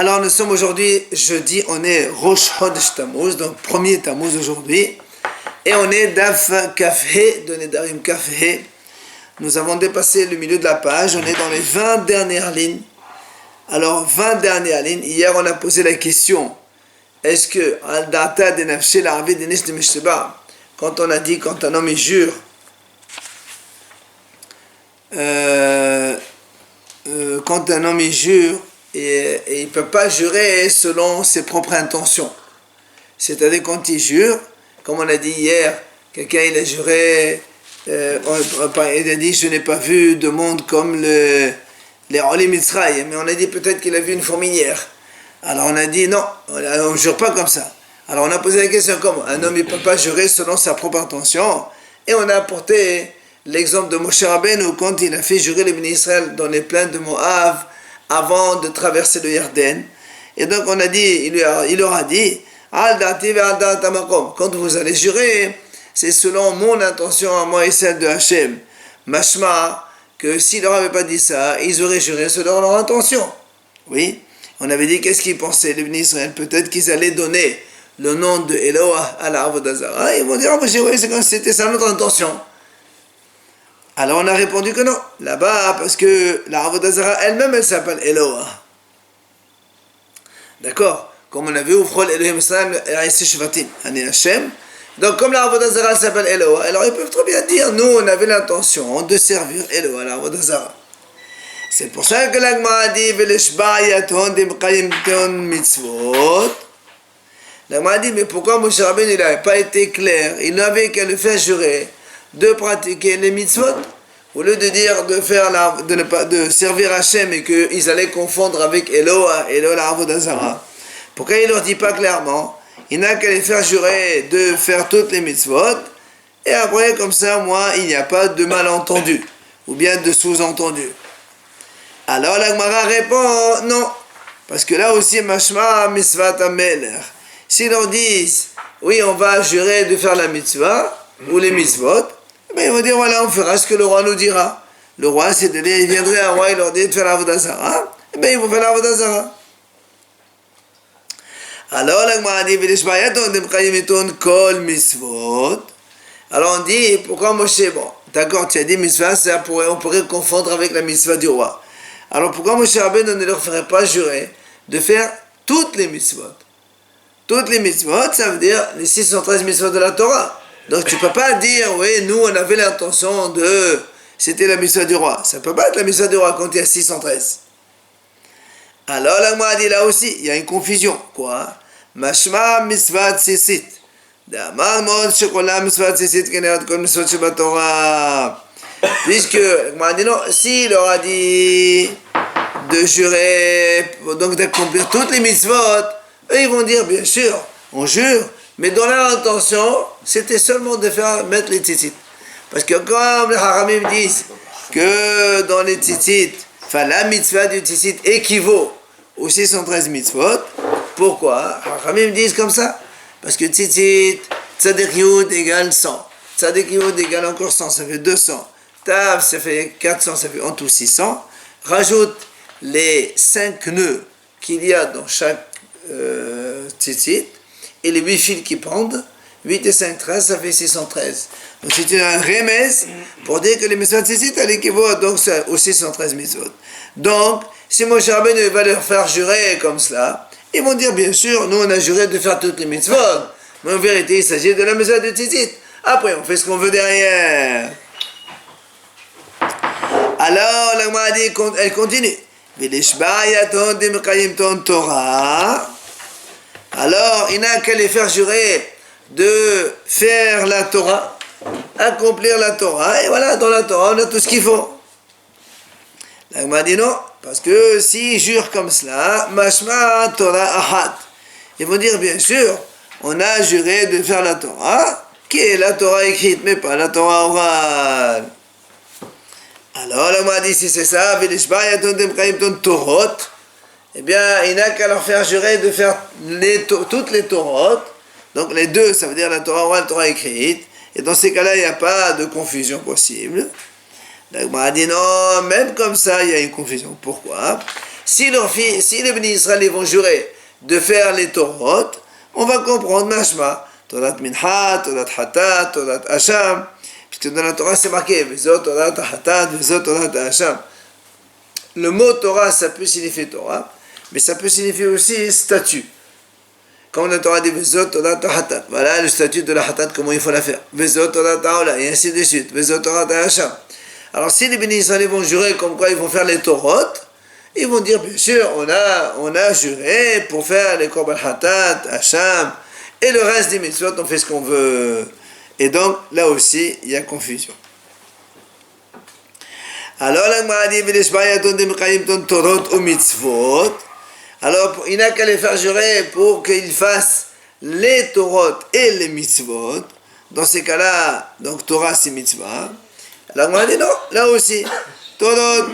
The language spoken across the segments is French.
Alors nous sommes aujourd'hui jeudi, on est Rosh Chodesh Tammuz, donc premier Tammuz aujourd'hui, et on est Daf Kafhe de Nedarim Kafhe. Nous avons dépassé le milieu de la page, on est dans les 20 dernières lignes. Alors 20 dernières lignes, hier on a posé la question, est-ce que Al-Data de Nafshe l'Arvi de Nish de Mesheba, quand on a dit quand un homme il jure, quand un homme il jure, et il ne peut pas jurer selon ses propres intentions. C'est-à-dire quand il jure, comme on a dit hier, quelqu'un il a juré, il a dit je n'ai pas vu de monde comme les Oli Mitzrayim, mais on a dit peut-être qu'il a vu une fourmilière. Alors on a dit non, on ne jure pas comme ça. Alors on a posé la question comment un homme il ne peut pas jurer selon sa propre intention, et on a apporté l'exemple de Moshe Rabbeinu quand il a fait jurer les bénis Israël dans les plaines de Moab avant de traverser le Yarden. Et donc on a dit, il leur a dit, quand vous allez jurer, c'est selon mon intention à moi et celle de Hachem. Mashma, que s'ils leur avaient pas dit ça, ils auraient juré selon leur intention. Oui, on avait dit qu'est-ce qu'ils pensaient, les bénis Israël, peut-être qu'ils allaient donner le nom de Eloah à la Avodazara. Ils vont dire, oui, c'est comme si c'était ça notre intention. Alors on a répondu que non, là-bas, parce que la Avodazara elle-même, elle s'appelle Eloah. D'accord? Comme on a vu, Ufrol Elohim Israël, Aïsé Shvatim, Ani Hashem. Donc comme la Avodazara s'appelle Eloah, alors ils peuvent très bien dire, nous on avait l'intention de servir Eloah, la Avodazara. C'est pour ça que l'Agma a dit, Veleshba yaton dimqayim ton mitzvot. L'Agma a dit, mais pourquoi Moshe Rabbeinu n'avait pas été clair? Il n'avait qu'à le faire jurer de pratiquer les mitzvot, au lieu de dire de servir Hachem et qu'ils allaient confondre avec Eloah la Avodazara. Pourquoi il ne leur dit pas clairement? Il n'a qu'à les faire jurer de faire toutes les mitzvot, et après, comme ça, moi, il n'y a pas de malentendu, ou bien de sous-entendu. Alors la Gemara répond, non, parce que là aussi, mashma mitzvat ameler. S'ils leur disent, oui, on va jurer de faire la mitzvah, ou les mitzvot, mais ils vont dire, voilà, on fera ce que le roi nous dira. Le roi, c'est-à-dire, il viendrait un roi, il leur dit de faire la Avodazara, et bien ils vont faire la Avodazara. Alors, la Gemara dit, alors on dit, pourquoi Moshe, bon, d'accord, tu as dit mitzvah, on pourrait confondre avec la mitzvah du roi. Alors pourquoi Moshe Rabbeinu ne leur ferait pas jurer de faire toutes les mitzvot? Toutes les mitzvot, ça veut dire les 613 mitzvot de la Torah. Donc tu ne peux pas dire, oui, nous on avait l'intention de... C'était la mitzvah du roi. Ça ne peut pas être la mitzvah du roi quand il y a 613. Alors la Gemara dit là aussi, il y a une confusion. Quoi? Mashma mitzvah tzitzit. D'amar mod shekola mitzvah tzitzit kenerat kol mitzvot shebatorah. Puisque la Gemara dit non, s'il leur a dit de jurer, donc d'accomplir toutes les mitzvot, eux ils vont dire, bien sûr, on jure, mais dans leur intention, c'était seulement de mettre les tzitzit. Parce que comme les haramim disent que dans les tzitzit, enfin la mitzvah du tzitzit équivaut aux 613 mitzvot, pourquoi? Les haramim disent comme ça. Parce que tzitzit, tzadik yud égale 100. Tzadik yud égale encore 100, ça fait 200. Tav, ça fait 400, ça fait en tout 600. Rajoute les 5 nœuds qu'il y a dans chaque tzitzit, et les 8 fils qui pendent, 8 et 5, 13, ça fait 613. Donc c'est un remez pour dire que les mitzvot tzitzit, elles équivaut donc aux 613 mitzvot. Donc, si Moshe Rabbeinu va leur faire jurer comme cela, ils vont dire, bien sûr, nous on a juré de faire toutes les mitzvot, mais en vérité, il s'agit de la mitzvah de tzitzit. Après, on fait ce qu'on veut derrière. Alors, la Gemara dit, elle continue. Alors, il n'a qu'à les faire jurer de faire la Torah, accomplir la Torah, et voilà, dans la Torah, on a tout ce qu'il faut. La Gemara dit non, parce que s'ils jurent comme cela, mashma Torah ahad. Ils vont dire, bien sûr, on a juré de faire la Torah, qui est la Torah écrite, mais pas la Torah orale. Alors, la Gemara dit, si c'est ça, eh bien, il n'a qu'à leur faire jurer de faire toutes les Torahs. Donc, les deux, ça veut dire la Torah orale, la Torah écrite. Et dans ces cas-là, il n'y a pas de confusion possible. La Gemara dit non, même comme ça, il y a une confusion. Pourquoi? Si les bénis Israël vont jurer de faire les Torot, on va comprendre Mashma, Torat Mincha, Torat Hatat, Torat Hasham, puisque dans la Torah c'est marqué, Vezot Torat Hatat, Vezot Torat Hasham. Le mot Torah, ça peut signifier Torah, mais ça peut signifier aussi statut. Comme la Torah dit Vezot Torat Hatat, voilà le statut de la Hatat, comment il faut la faire. Vezot Torat Haola, et ainsi de suite. Vezot Torat Hasham. Alors si les bénis Israël vont jurer comme quoi ils vont faire les Torot, ils vont dire bien sûr on a juré pour faire les Korban Hatat, Hasham, et le reste des mitzvot on fait ce qu'on veut. Et donc là aussi il y a confusion. Alors la Gemara dit Torot ou mitzvot. Alors il n'a qu'à les faire jurer pour qu'ils fassent les Torot et les mitzvot. Dans ces cas-là, donc Torah c'est mitzvah. La Gemara dit non, là aussi, Torot,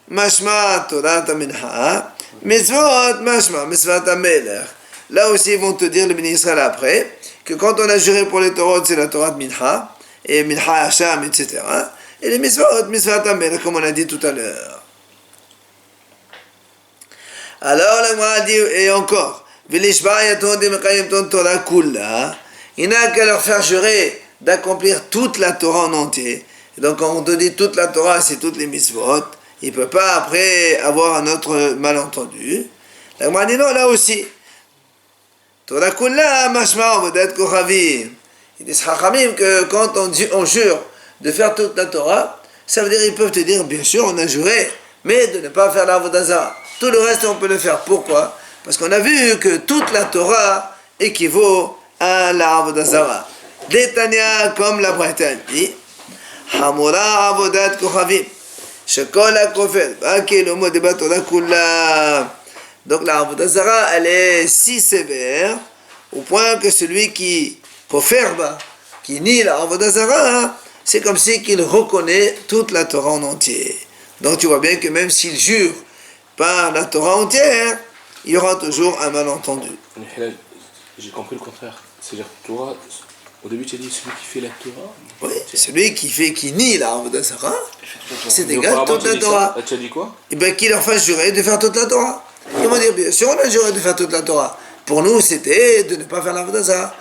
mashma, Torah minha, mitzvot, mashma, mitzvot amelech. Là aussi, ils vont te dire, le béni Israël après, que quand on a juré pour les Torot, c'est la Torah minha, et minha hasham, etc. Et les mitzvot, mitzvot amelech, comme on a dit tout à l'heure. Alors, la Gemara dit, et encore, Vilishba yaton de mekayem ton Torah kulla, il n'a qu'à leur faire jurer d'accomplir toute la Torah en entier. Donc quand on te dit toute la Torah, c'est toutes les mitzvot, il ne peut pas après avoir un autre malentendu. La Gemara dit non, là aussi. Torah kulla mashma avodat kochavim. Ils disent Chachamim que quand on jure de faire toute la Torah, ça veut dire ils peuvent te dire bien sûr on a juré, mais de ne pas faire l'avodat zara. Tout le reste on peut le faire. Pourquoi? Parce qu'on a vu que toute la Torah équivaut à l'avodat zara. Détania comme la Braïta dit. Hamura avodat kochavim. Shekol hakofel. Baki le mot de Torah kula. Donc la avodat zara, elle est si sévère au point que celui qui koferba, qui nie la avodat zara, c'est comme si qu'il reconnaît toute la Torah en entier. Donc tu vois bien que même s'il jure par la Torah entière, il y aura toujours un malentendu. J'ai compris le contraire. C'est-à-dire Torah. Au début, tu as dit celui qui fait la Torah. Oui, celui qui nie la avodat zara, c'est égal toute la Torah. Tu as dit quoi? Et bien qu'il leur fasse jurer de faire toute la Torah. Ils vont dire bien sûr on a juré de faire toute la Torah. Pour nous c'était de ne pas faire l'avodat zara.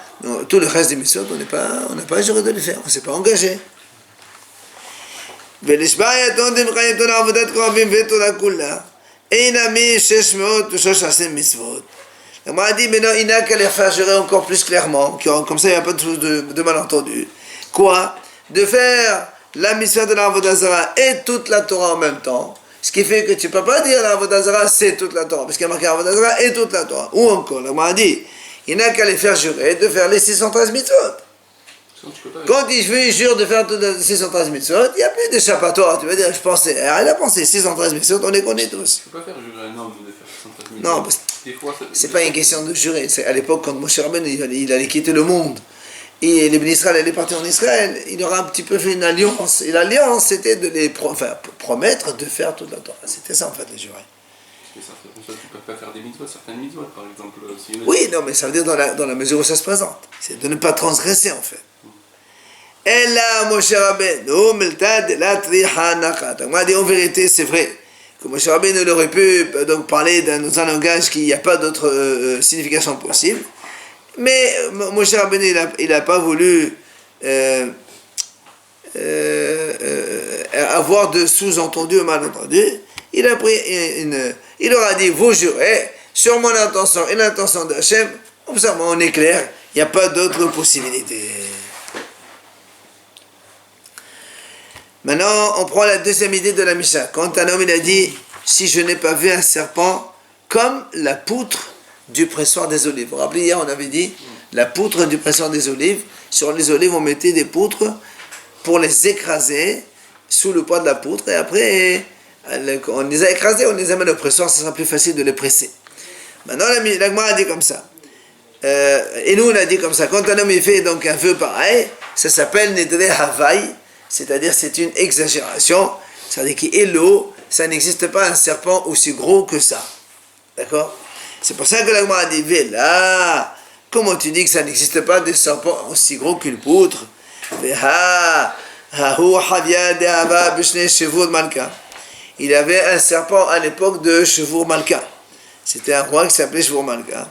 Tout le reste des missions on n'a pas juré de le faire, on ne s'est pas engagé. On m'a dit, mais non, il n'a qu'à les faire jurer encore plus clairement, comme ça il n'y a pas de malentendu. Quoi? De faire la mission de l'avodat zara et toute la Torah en même temps, ce qui fait que tu ne peux pas dire l'avodat zara c'est toute la Torah, parce qu'il y a marqué l'avodat zara et toute la Torah. Ou encore, on m'a dit, il n'a qu'à les faire jurer de faire les 613 mitzvot. Quand il jure de faire toutes les 613 mitzvot, il n'y a plus d'échappatoire. Tu vas dire, il a pensé 613 mitzvot, on les connaît tous. Tu ne peux pas faire jurer un homme de faire 613 mitzvot. Non, c'est pas une question de jurer. C'est à l'époque, quand Moshe Rabbeinu il allait quitter le monde, et les bénis Israël allaient partir en Israël, il aura un petit peu fait une alliance. Et l'alliance, c'était de les promettre de faire toute la Torah. C'était ça, en fait, les jurés. Tu ne peux pas faire des mitzvot, certaines mitzvot, par exemple. Oui, non, mais ça veut dire dans la mesure où ça se présente. C'est de ne pas transgresser, en fait. Et là, Moshe Rabbeinu, miltad la triha nakat. On m'a dit en vérité, c'est vrai que Moshe Rabbeinu aurait pu donc parler dans un langage qui n'y a pas d'autre signification possible. Mais Moshe Rabbeinu, il n'a pas voulu avoir de sous-entendu ou malentendu. Il leur a dit, vous jurez sur mon intention et l'intention d'Hachem. Comme ça, on est clair, il n'y a pas d'autre possibilité. Maintenant, on prend la deuxième idée de la Mishnah. Quand un homme il a dit, si je n'ai pas vu un serpent comme la poutre du pressoir des olives. Vous vous rappelez, hier on avait dit, la poutre du pressoir des olives. Sur les olives, on mettait des poutres pour les écraser sous le poids de la poutre. Et après, on les a écrasés, on les amène au pressoir, ça sera plus facile de les presser. Maintenant, la Gemara a dit comme ça. Et nous, on a dit comme ça. Quand un homme il fait donc un vœu pareil, ça s'appelle Nedre Havaï. C'est-à-dire c'est une exagération, c'est-à-dire qu'Elo, ça n'existe pas un serpent aussi gros que ça. D'accord? C'est pour ça que la Gemara a dit, là, comment tu dis que ça n'existe pas de serpent aussi gros qu'une poutre? il avait un serpent à l'époque de Shvur Malka. C'était un roi qui s'appelait Shvur Malka.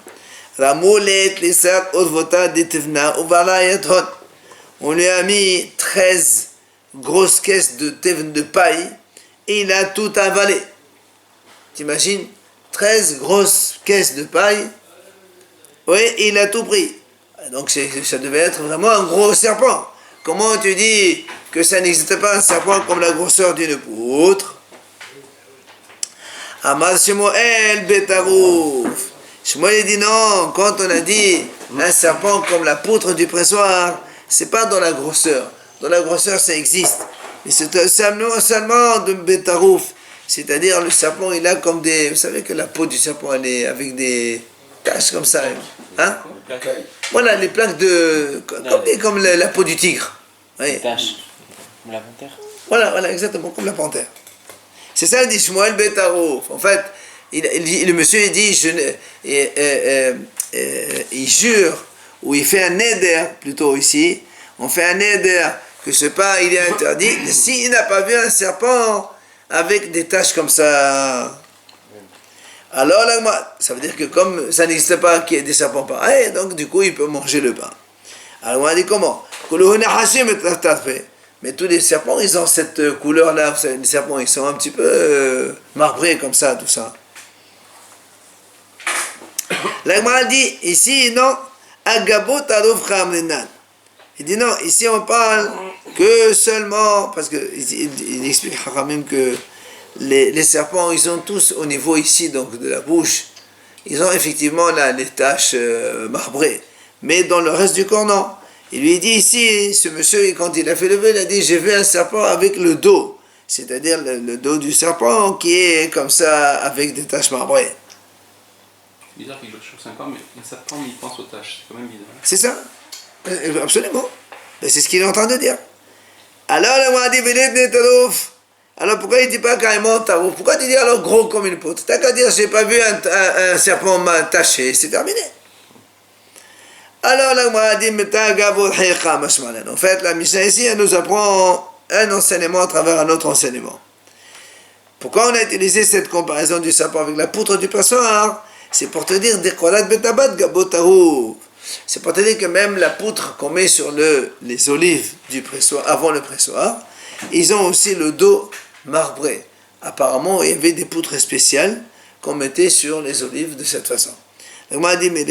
On lui a mis 13 grosses caisses de paille et il a tout avalé. T'imagines? 13 grosses caisses de paille, oui, et il a tout pris. Donc ça devait être vraiment un gros serpent. Comment tu dis que ça n'existe pas un serpent comme la grosseur d'une poutre? Amar Shemuel Betarouf. Shemuel dit non, quand on a dit un serpent comme la poutre du pressoir, c'est pas dans la grosseur. Dans la grosseur, ça existe. Mais c'est seulement de Betarouf. C'est-à-dire, le serpent, il a comme des... Vous savez que la peau du serpent, elle est avec des taches comme ça. Hein? Voilà, les plaques de... Comme la peau du tigre. Oui. Des taches. Comme la panthère. Voilà, exactement, comme la panthère. C'est ça, il dit Shmuel Betarouf. En fait, le monsieur, il dit, il jure, ou il fait un neder, plutôt ici, on fait un neder, que ce pas, il est interdit, s'il n'a pas vu un serpent avec des taches comme ça. Alors là, ça veut dire que comme ça n'existe pas qu'il y ait des serpents pareils, donc du coup, il peut manger le pain. Alors on a dit comment? Mais tous les serpents, ils ont cette couleur-là. Vous savez, les serpents, ils sont un petit peu marbrés comme ça, tout ça. L'Agmara dit, ici, non, Agabot Aruf Khamrinan. Il dit non, ici on parle que seulement, parce qu'il explique même que les serpents, ils ont tous au niveau ici, donc de la bouche, ils ont effectivement là les taches marbrées. Mais dans le reste du corps, non. Il lui dit ici, ce monsieur, quand il a fait le vœu, il a dit, j'ai vu un serpent avec le dos. C'est-à-dire le dos du serpent qui est comme ça, avec des taches marbrées. C'est bizarre qu'il chose sympa, mais un serpent, il pense aux taches. C'est quand même bizarre. C'est ça. Absolument. C'est ce qu'il est en train de dire. Alors, le m'a dit, alors pourquoi il ne dit pas carrément tarouf? Pourquoi tu dis alors gros comme une poutre? T'as qu'à dire, j'ai pas vu un serpent taché, c'est terminé. Alors, là, m'a dit, en fait, la Mishnah ici, elle nous apprend un enseignement à travers un autre enseignement. Pourquoi on a utilisé cette comparaison du serpent avec la poutre du pressoir? C'est pour te dire, c'est pour te dire que même la poutre qu'on met sur les olives du pressoir, avant le pressoir, ils ont aussi le dos marbré. Apparemment, il y avait des poutres spéciales qu'on mettait sur les olives de cette façon. Donc, moi, dit, mais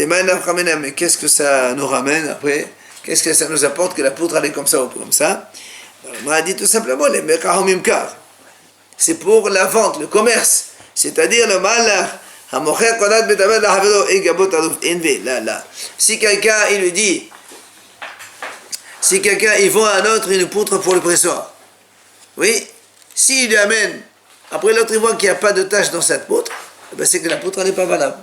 qu'est-ce que ça nous ramène après? Qu'est-ce que ça nous apporte que la poutre elle est comme ça ou comme ça? Alors, moi, dit tout simplement, les mekahomimkar. C'est pour la vente, le commerce. C'est-à-dire le malach. Si quelqu'un, il lui dit, si quelqu'un, il vend à un autre une poutre pour le pressoir. Oui, s'il lui amène, après l'autre, il voit qu'il n'y a pas de tache dans cette poutre, ben c'est que la poutre n'est pas valable.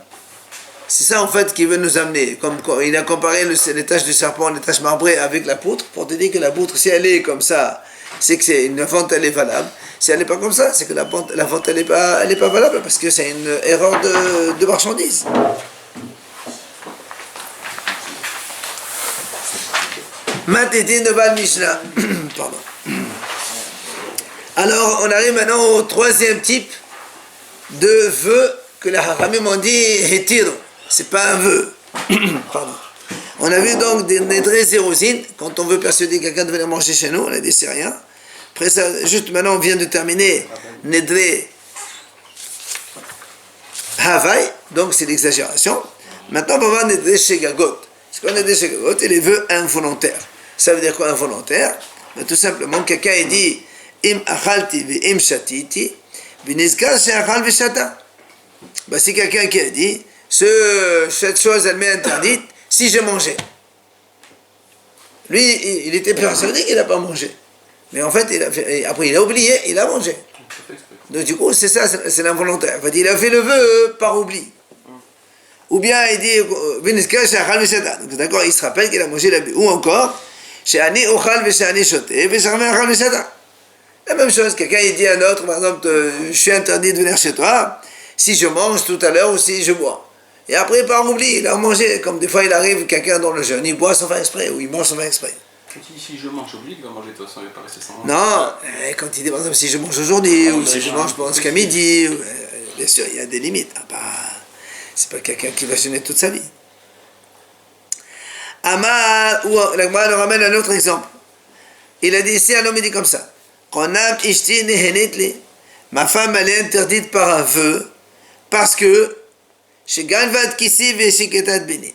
C'est ça en fait qui veut nous amener. Comme il a comparé les taches du serpent, les taches marbrées avec la poutre, pour te dire que la poutre, si elle est comme ça, c'est que c'est une vente, elle est valable. Si elle n'est pas comme ça, c'est que la vente, elle n'est pas valable, parce que c'est une erreur de marchandise. Matiti de Bal Mishnah. Pardon. Alors, on arrive maintenant au troisième type de vœu que les Haramim ont dit Hétir. C'est pas un vœu. Pardon. On a vu donc des Nedré Zérosine, quand on veut persuader quelqu'un de venir manger chez nous, on a dit c'est rien. Après ça, juste maintenant, on vient de terminer Nedré Havaï, donc c'est l'exagération. Maintenant, on va voir Nedré Shegagot. Ce qu'on a dit Shegagot, c'est les vœux involontaires. Ça veut dire quoi involontaire? Ben, tout simplement, quelqu'un il dit Im achalti ve im shatiti, binizkar she'achal ve shata. Ben, c'est quelqu'un qui a dit cette chose, elle m'est interdite si je mangeais. Lui, il était persuadé qu'il n'a pas mangé. Mais en fait, après il a oublié, il a mangé. Donc du coup, c'est ça, c'est l'involontaire. En fait, il a fait le vœu par oubli. Ou bien il dit, donc, d'accord, il se rappelle qu'il a mangé la Ou encore, la même chose, quelqu'un il dit à un autre, par exemple, je suis interdit de venir chez toi, si je mange tout à l'heure ou si je bois. Et après, par oubli, il a mangé, comme des fois il arrive quelqu'un dans le jeûne, il boit sans faire exprès, ou il mange sans faire exprès. Si je mange, j'oublie qu'il va manger de toute façon, il va pas rester sans manger. Non, quand il dit par exemple si je mange aujourd'hui ou si je déjà, mange jusqu'à midi, bien sûr, il y a des limites. Ah bah, c'est pas quelqu'un qui va jeûner toute sa vie. Amar, ou la Gemara nous ramène un autre exemple. Il a dit ici, un homme il dit comme ça. Qonam ishti nehenit li. Ma femme elle est interdite par un vœu parce que chez Ganvat Kissi ve Shiketat Bini.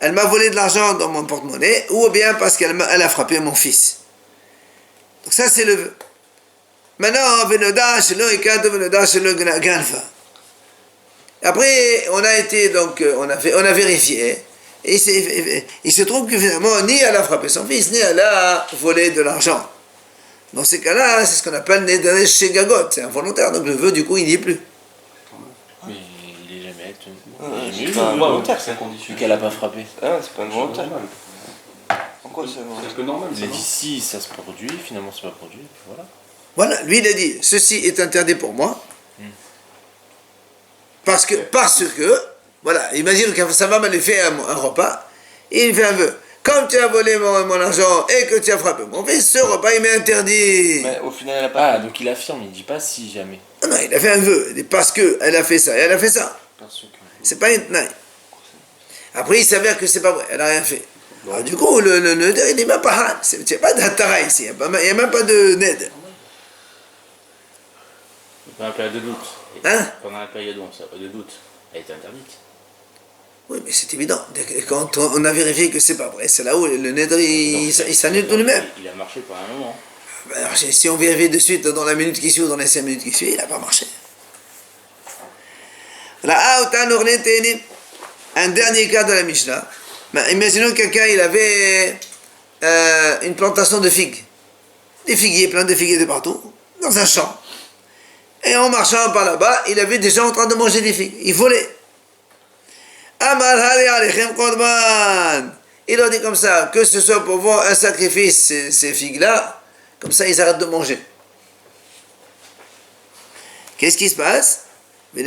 Elle m'a volé de l'argent dans mon porte-monnaie ou bien parce qu'elle a frappé mon fils. Donc ça c'est le vœu. Maintenant, Venoda shelo ikato Venoda shelo Ganva. Après, on a été donc, on a vérifié. Et il se trouve que finalement, ni elle a frappé son fils, ni elle a volé de l'argent. Dans ces cas-là, c'est ce qu'on appelle Neder chez Gagot, c'est involontaire, donc le vœu, du coup, il n'y est plus. Mais il est jamais tenu. Ouais, Il est c'est pas un volontaire, C'est inconditionnel. vu qu'elle a pas frappé. Ah, c'est pas une volontaire. normal. Pourquoi c'est C'est un volontaire? peu normal, Il ça. a dit si ça se produit, finalement c'est pas produit, puis voilà. Voilà, lui, il a dit, ceci est interdit pour moi, parce que, voilà, imagine que sa femme, elle lui fait un repas, et il fait un vœu. Comme tu as volé mon argent et que tu as frappé mon fils, ce repas, il m'est interdit. Mais au final, elle a pas. Ah, donc il affirme, il dit pas si jamais. Non, il a fait un vœu, il dit parce qu'elle a fait ça, et elle a fait ça. Parce que... C'est pas une tnaï. Après, il s'avère que c'est pas vrai, elle n'a rien fait. Alors, du coup, le neder, il n'est même pas han. Il n'y a pas d'hatara ici, il n'y a même pas de ned. Pendant la période de doute. Hein? Pendant la période de doute, elle était interdite. Oui, mais c'est évident. Quand on a vérifié que c'est pas vrai, c'est là où le neder, il s'annule de lui-même. Il a marché pendant un moment. Alors, si on vérifie de suite dans la minute qui suit ou dans les 5 minutes qui suivent, il n'a pas marché. Un dernier cas de la Mishnah. Imaginons que quelqu'un il avait une plantation de figues. Des figuiers, plein de figuiers de partout, dans un champ. Et en marchant par là-bas, il a vu des gens en train de manger des figues. Il volait. Il leur dit comme ça, que ce soit pour voir un sacrifice, ces figues-là, comme ça ils arrêtent de manger. Qu'est-ce qui se passe? Et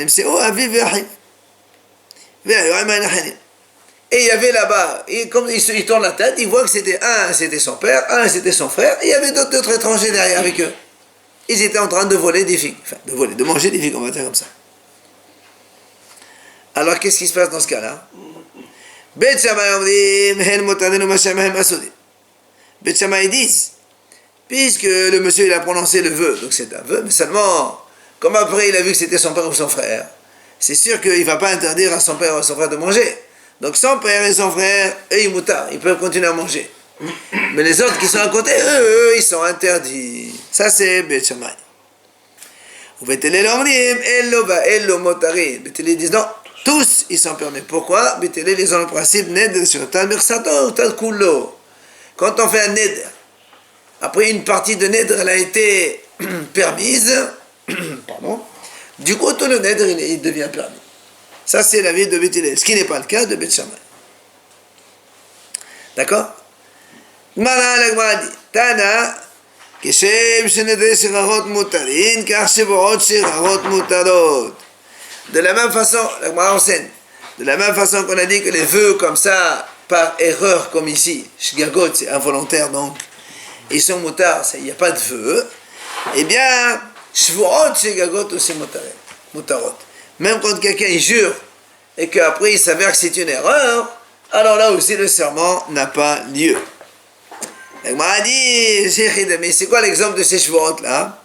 il y avait là-bas, comme il tourne la tête, il voit que c'était son père, un c'était son frère, et il y avait d'autres étrangers derrière avec eux. Ils étaient en train de voler des figues, enfin de manger des figues, on va dire comme ça. Alors qu'est-ce qui se passe dans ce cas-là? Bet Shammai disent, puisque le monsieur il a prononcé le vœu, donc c'est un vœu, mais seulement, comme après il a vu que c'était son père ou son frère, c'est sûr qu'il ne va pas interdire à son père ou à son frère de manger. Donc son père et son frère, eux ils moutards, ils peuvent continuer à manger. Mais les autres qui sont à côté, eux, ils sont interdits. Ça c'est Bet Shammai. Ou Betelé l'omrim, ello va ello motari. Betelé disent non, tous ils sont permis. Pourquoi? Betelé les ont le principe ned sur tal mirsato ou tal kulo. Quand on fait un ned, après une partie de ned elle a été permise, pardon, du coup tout le ned il devient permis. Ça c'est l'avis de Betelé, ce qui n'est pas le cas de Bet Shammai. D'accord? Gmara la Gmara dit, Tana, כשם שנדרי שכרות מותרים, כך שבועות שכרות מותרות. De la même façon, la Gemara enseigne, de la même façon qu'on a dit que les vœux comme ça, par erreur comme ici, shgagot c'est involontaire donc, ils sont moutards, il n'y a pas de vœux, eh bien, shvuot shgagot aussi mutarot. Même quand quelqu'un il jure et qu'après il s'avère que c'est une erreur, alors là aussi le serment n'a pas lieu. La Gemara dit, mais c'est quoi l'exemple de ces shvuot là?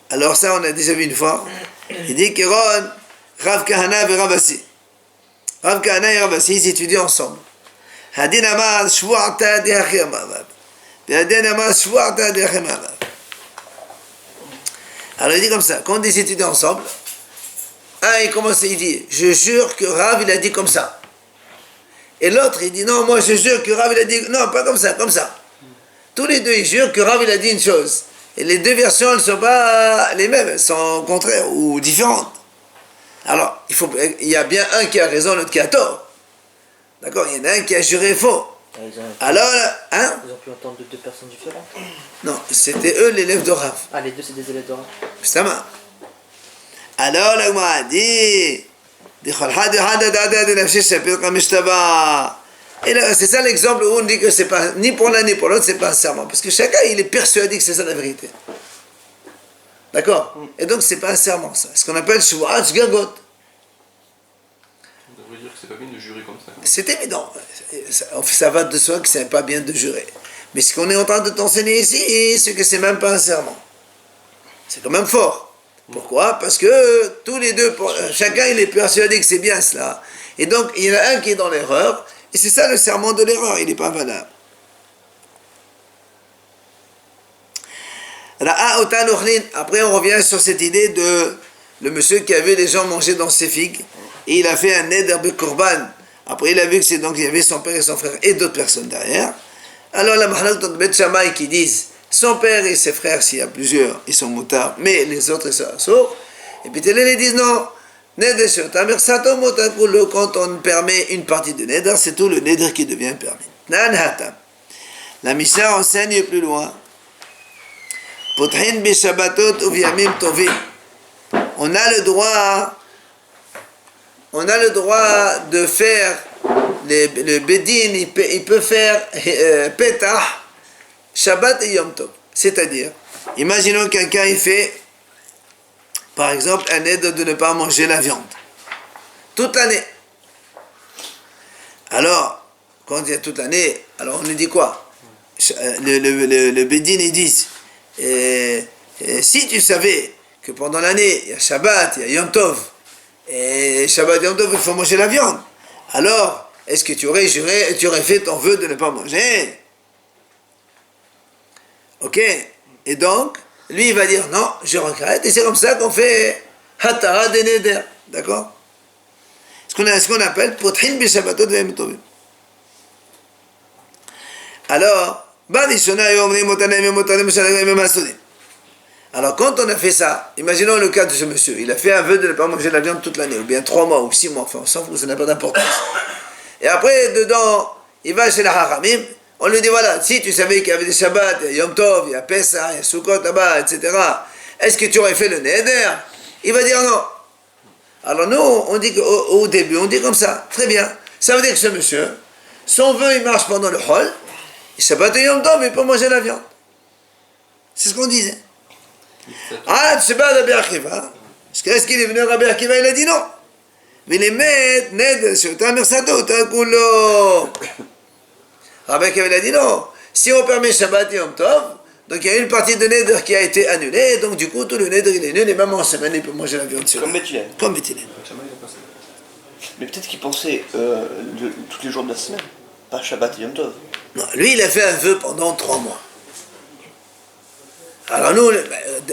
Alors ça on a déjà vu une fois. Il dit que Rav Kahana et Rav Assi. Rav Kahana et Rav Assi, ils étudient ensemble. Hadin Amar shvuata de Hachir Mavav. Hadin Amar shvuata de Hachir Mavav. Alors il dit comme ça, quand ils étudient ensemble, il commence, il dit, je jure que Rav il a dit comme ça. Et l'autre il dit, non, moi je jure que Rav il a dit, non, pas comme ça, comme ça. Tous les deux, ils jurent que Rav il a dit une chose. Et les deux versions, elles ne sont pas les mêmes, elles sont contraires ou différentes. Alors, il y a bien un qui a raison, l'autre qui a tort. D'accord? Il y en a un qui a juré faux. Alors, hein? Ils ont pu entendre de deux personnes différentes. Non, c'était eux l'élève de Rav. Ah, les deux, c'est des élèves de Rav. Justement. Alors, la Gemara dit, Et là, c'est ça l'exemple où on dit que c'est pas, ni pour l'un ni pour l'autre, c'est pas un serment. Parce que chacun, il est persuadé que c'est ça la vérité. D'accord? Et donc, c'est pas un serment, ça. Ce qu'on appelle Shvuat Gagot. On devrait dire que c'est pas bien de jurer comme ça. C'est évident. Ça va de soi que c'est pas bien de jurer. Mais ce qu'on est en train de t'enseigner ici, c'est que c'est même pas un serment. C'est quand même fort. Pourquoi? Parce que tous les deux, chacun il est persuadé que c'est bien cela. Et donc, il y en a un qui est dans l'erreur. Et c'est ça le serment de l'erreur, il n'est pas valable. Après, on revient sur cette idée de le monsieur qui a vu les gens manger dans ses figues. Et il a fait un neder bekorban. Après, il a vu que c'est donc il y avait son père et son frère et d'autres personnes derrière. Alors, la mahalak de Bet Shammai qui disent son père et ses frères, s'il y a plusieurs, ils sont moutards, mais les autres, ils sont sourds. Et puis, les disent non. Neder Shotamir Sato Motakulu, quand on permet une partie de neder, c'est tout le neder qui devient permis. Nanhatam. La Mishnah enseigne plus loin. Potrin Bishabatot Uviamim Tovim. On a le droit de faire le Bedin, il peut faire Petah, Shabbat et Yom Tov. C'est-à-dire, imaginons quelqu'un il fait, par exemple, un aide de ne pas manger la viande. Toute l'année. Alors, quand il y a toute l'année, alors on lui dit quoi? Le Bedin, ils disent, si tu savais que pendant l'année, il y a Shabbat, il y a Yom Tov, et Shabbat et Yom Tov, il faut manger la viande. Alors, est-ce que tu aurais juré et tu aurais fait ton vœu de ne pas manger? Ok? Et donc, lui, il va dire non, je regrette, et c'est comme ça qu'on fait Hatara de Neder. D'accord? Ce qu'on appelle Potrin Bishabatot Vem Tovim. Alors, alors, quand on a fait ça, imaginons le cas de ce monsieur, il a fait un vœu de ne pas manger la viande toute l'année, ou bien 3 mois, ou 6 mois, enfin, on s'en fout, ça n'a pas d'importance. Et après, dedans, il va chez la Haramim, on lui dit, voilà, si tu savais qu'il y avait des Shabbats, il y a Yom Tov, il y a Pesach, il y a Sukkot là-bas, etc., est-ce que tu aurais fait le Neder? Il va dire non. Alors nous, on dit qu'au début, on dit comme ça, très bien. Ça veut dire que ce monsieur, son vœu, il marche pendant le Hol, et Shabbat et Yom Tov, il peut manger la viande. C'est ce qu'on disait. Ah, tu sais pas Rabbi Akiva. Est-ce qu'il est venu Rabbi Akiva? Il a dit non. Mais les maîtres, Ned, sur ta mersato, ta coulo. Rabbi Akiva, il a dit non. Si on permet Shabbat et Yom Tov, donc il y a une partie de Neder qui a été annulée, donc du coup, tout le Neder, il est nul, et même en semaine, il peut manger la viande. Comme Bethilène. Comme Bethilène. Mais peut-être qu'il pensait tous les jours de la semaine, pas Shabbat et Yom Tov. Non, lui, il a fait un vœu pendant 3 mois. Alors nous,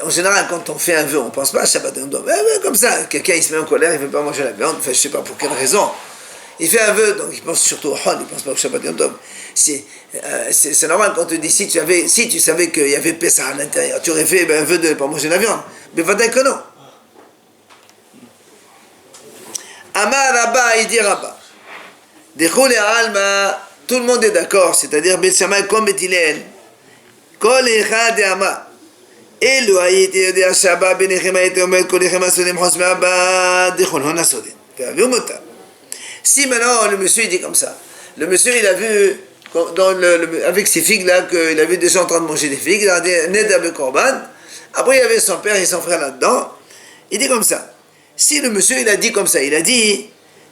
en général, quand on fait un vœu, on ne pense pas à Shabbat et Yom Tov. Comme ça, quelqu'un il se met en colère, il ne veut pas manger la viande, enfin, je ne sais pas pour quelle raison. Il fait un vœu, donc il pense surtout au Hol, il ne pense pas au Shabbat et Yom Tov. C'est normal quand on te dit, si tu savais qu'il y avait Pessah à l'intérieur, tu aurais fait un vœu de ne pas manger la viande. Mais va dire que non. Amar Rabba, il dit Rabba. Dechoul et Alma, tout le monde est d'accord, c'est-à-dire Bet Shammai comme Bethilène. Kol Echad et Amar. אלו הייתי יודע שהבא ביניכם הייתי עומד כולכם הסודים חוץ מהבא דכל הון הסודים. תביאו אותם. Si maintenant le monsieur il dit comme ça, le monsieur il a vu avec ces figues là qu'il a vu des gens en train de manger des figues, il a dit Neder Bekorban, après il y avait son père et son frère là-dedans, il dit comme ça. Si le monsieur il a dit comme ça, il a dit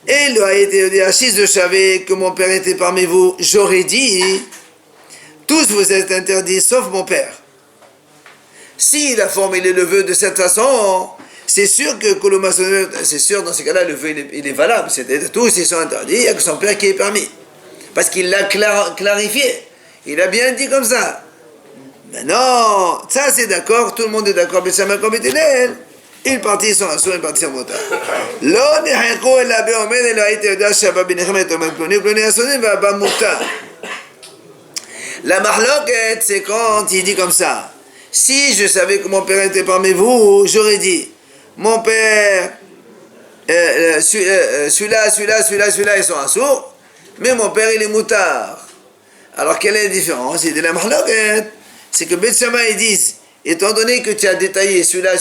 אלו הייתי יודע si je savais que mon père était parmi vous, j'aurais dit tous vous êtes interdits sauf mon père. S'il a formulé le vœu de cette façon, c'est sûr que c'est sûr dans ce cas-là, le vœu il est valable. C'est-à-dire tous ils sont interdits, il n'y a que son père qui est permis. Parce qu'il l'a clarifié. Il a bien dit comme ça. Mais non, ça c'est d'accord, tout le monde est d'accord, mais ça m'a comme été une partie sont assurés, une partie sont motard. La marloquette, c'est quand il dit comme ça. Si je savais que mon père était parmi vous, j'aurais dit, mon père, celui-là, ils sont assourds, mais mon père, il est moutard. Alors, quelle est la différence? Il dit la marloquette. C'est que Bet Shammai, ils disent, étant donné que tu as détaillé celui-là,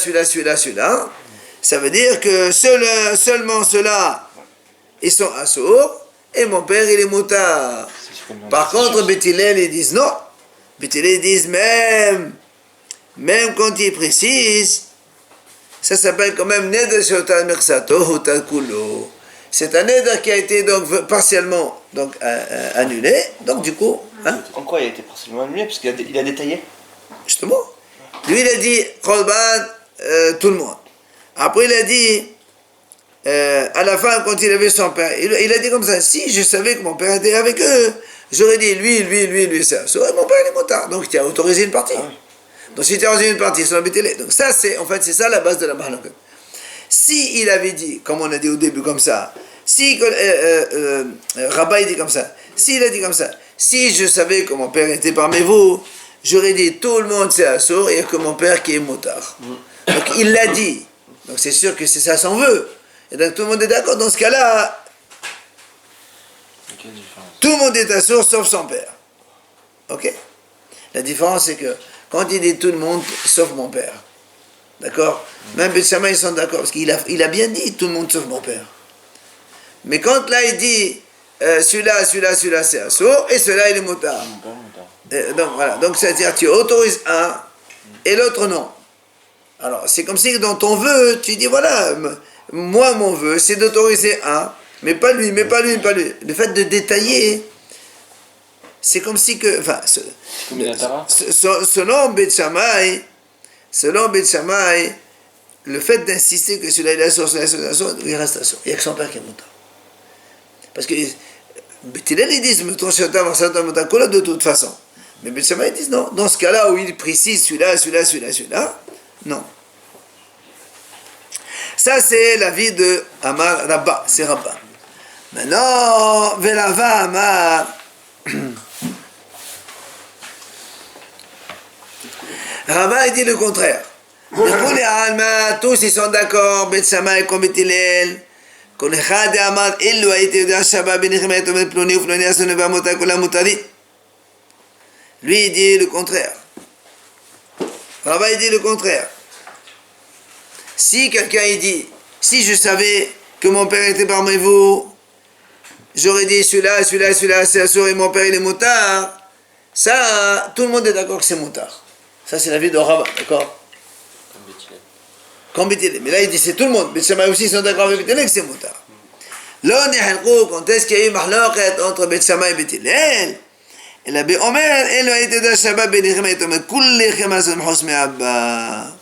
ça veut dire que seulement ceux-là, ils sont assourds, et mon père il est moutard. Par contre, Beth Hillel, ils disent non. Beth Hillel, ils disent même quand ils précisent, ça s'appelle quand même Neder Shotal Mersato Hotal Kulo. C'est un Neder qui a été donc partiellement donc, annulé. Donc du coup, hein, En quoi il a été partiellement annulé? Parce qu'il a détaillé. justement, lui il a dit Korban, tout le monde. Après il a dit, à la fin quand il avait son père, il a dit comme ça, si je savais que mon père était avec eux, j'aurais dit lui, ça. Mon père il est motard, donc tu as autorisé une partie. Ah oui. Donc si tu as autorisé une partie, c'est l'embêté. Donc ça c'est, en fait c'est ça la base de la mahloket. Si il avait dit, comme on a dit au début comme ça, si Rabbi dit comme ça, s'il a dit comme ça, si je savais que mon père était parmi vous, j'aurais dit tout le monde c'est assourd, il n'y a que mon père qui est motard. Donc il l'a dit. Donc c'est sûr que c'est ça son vœu. Et donc tout le monde est d'accord. Dans ce cas-là, Quelle différence? tout le monde est assourd sauf son père. Ok? La différence c'est que quand il dit tout le monde sauf mon père, d'accord? Même Beth Shammai ils sont d'accord parce qu'il a bien dit tout le monde sauf mon père. Mais quand là il dit celui-là c'est assourd et celui-là il est motard. Mon père, mon père. Donc voilà, donc c'est-à-dire tu autorises un et l'autre non. Alors c'est comme si dans ton vœu, tu dis voilà, moi mon vœu c'est d'autoriser un, mais pas lui. Le fait de détailler, c'est comme si que, enfin, Comme la Tara. selon Beth Shammai, le fait d'insister que celui-là il est assourd, il reste assourd. Il n'y a que son père qui est motard. Parce que Beth Hillel ils disent de toute façon. Mais Beth Shammai ils disent non. Dans ce cas-là où il précise celui-là, non. Ça c'est l'avis de Amar Rabba, c'est Rabba. Maintenant, Velava Amar. Rabba il dit le contraire. Tous ils sont d'accord, Beth Shammai comme Beth Hillel. כל אחד אמר, אילו הייתי יודע שהבא בניחם היית עומד פלוני ופלוני עשוני והמותר כולם מותרים. Lui, il dit le contraire. Rabbi, il dit le contraire. Si quelqu'un, il dit, si je savais que mon père était parmi vous, j'aurais dit celui-là, c'est assourd et mon père, il est moutard. Ça, tout le monde est d'accord que c'est moutard. Ça, c'est l'avis de Rabbi, d'accord? Comme Beth Hillel. Mais là il dit c'est tout le monde. Beth Shammai aussi sont d'accord avec Beth Hillel que c'est moutar. Là quand est-ce qu'il y a eu mahloket entre Beth Shammai et Beth Hillel? Et la Omer, elle a été dans Shabbat Benichem et Omer, kullechem asun chos me'abba.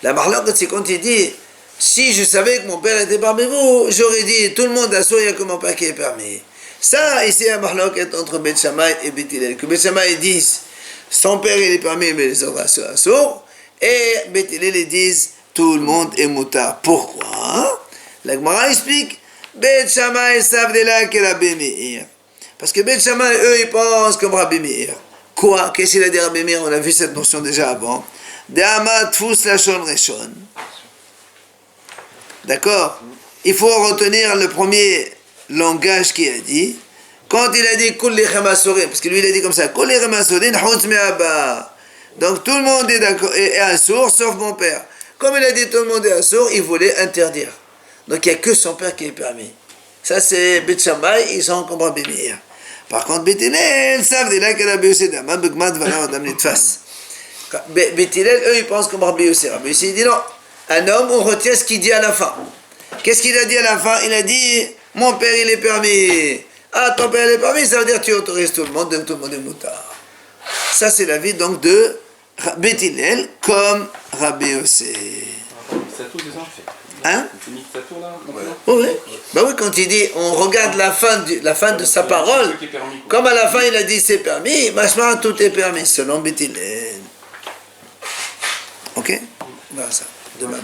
La mahloket c'est quand il dit si je savais que mon père était parmi vous, j'aurais dit tout le monde a il y a que mon père qui est parmi. Ça, ici, un mahloket entre Beth Shammai et Beth Hillel. Que Beth Shammai disent son père il est parmi, mais les autres assourds. Et Beth Hillel ils disent tout le monde est moutard. Pourquoi? La Gemara explique Beth Shammai savent de là que Rabbi Meir. Parce que Beth Shammai eux ils pensent comme Rabbi Meir. Quoi? Qu'est-ce qu'il a dit Rabbi Meir? On a vu cette notion déjà avant. De Amad Fous Lachon Reshon. D'accord? Il faut retenir le premier langage qu'il a dit. Quand il a dit Kul lechem asorim, parce que lui il a dit comme ça Kul lechem asorim chutz me'abba. Donc tout le monde est d'accord, est assourd, sauf mon père. Comme il a dit tout le monde est assourd, il voulait interdire. Donc il n'y a que son père qui est permis. Ça c'est Beth Shammai, ils sont comme Rabbi Meir. Par contre, Beth Hillel, savent déjà que Rabbi Yossi d'Amad, Begmad, voilà, on a mis de face. Beth Hillel, eux, ils pensent comme Rabbi Yossi. Rabbi Yossi dit non, un homme, on retient ce qu'il dit à la fin. Qu'est-ce qu'il a dit à la fin? Il a dit, mon père il est permis. Ah, ton père il est permis, ça veut dire que tu autorises tout le monde, donc tout le monde est moutard. Ça c'est l'avis donc de Beth Hillel comme Rabbi Yossi. Ça tout déjà Hein? Tu finis ta tour là maintenant? Oui, oui. Bah oui, quand il dit, on regarde la fin de sa parole, comme à la fin il a dit c'est permis, maintenant tout est permis, selon Beth Hillel. Ok? Voilà ça. Demain,